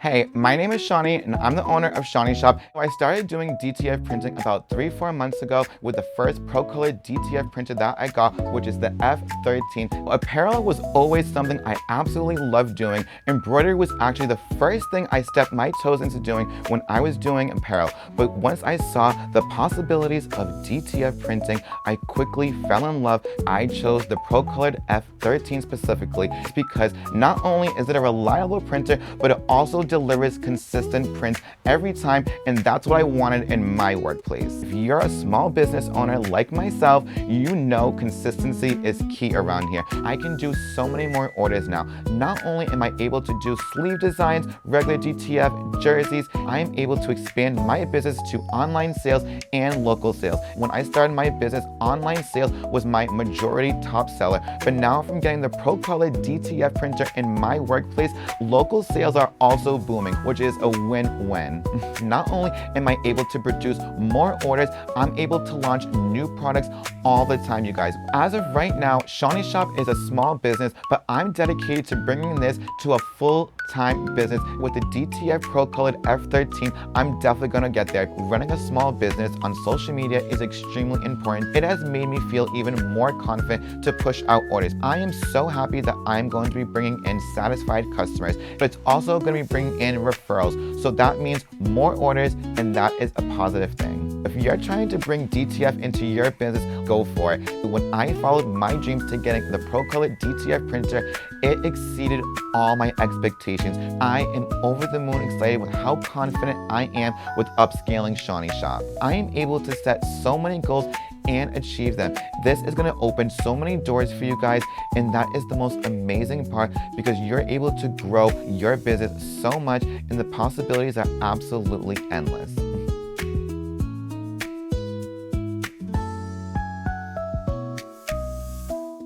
Hey, my name is Shawnee and I'm the owner of Shawnee Shop. I started doing DTF printing about 3-4 months ago with the first Procolored DTF printer that I got, which is the F13. Apparel was always something I absolutely loved doing. Embroidery was actually the first thing I stepped my toes into doing when I was doing apparel. But once I saw the possibilities of DTF printing, I quickly fell in love. I chose the Procolored F13 specifically because not only is it a reliable printer, but it also delivers consistent prints every time, and that's what I wanted in my workplace. If you're a small business owner like myself, you know consistency is key around here. I can do so many more orders now. Not only am I able to do sleeve designs, regular DTF, jerseys, I am able to expand my business to online sales and local sales. When I started my business, online sales was my majority top seller, but now from getting the Procolored DTF printer in my workplace, local sales are also booming, which is a win-win. Not only am I able to produce more orders, I'm able to launch new products all the time, you guys. As of right now, Shawnee Shop is a small business, but I'm dedicated to bringing this to a full-time business. With the DTF Procolored F13, I'm definitely gonna get there. Running a small business on social media is extremely important. It has made me feel even more confident to push out orders. I am so happy that I'm going to be bringing in satisfied customers, but it's also going to be bringing in referrals. So that means more orders, and that is a positive thing. If you're trying to bring DTF into your business, go for it. When I followed my dreams to getting the Procolored DTF printer, it exceeded all my expectations. I am over the moon excited with how confident I am with upscaling Shawnee Shop. I am able to set so many goals and achieve them. This is going to open so many doors for you guys, and that is the most amazing part because you're able to grow your business so much and the possibilities are absolutely endless.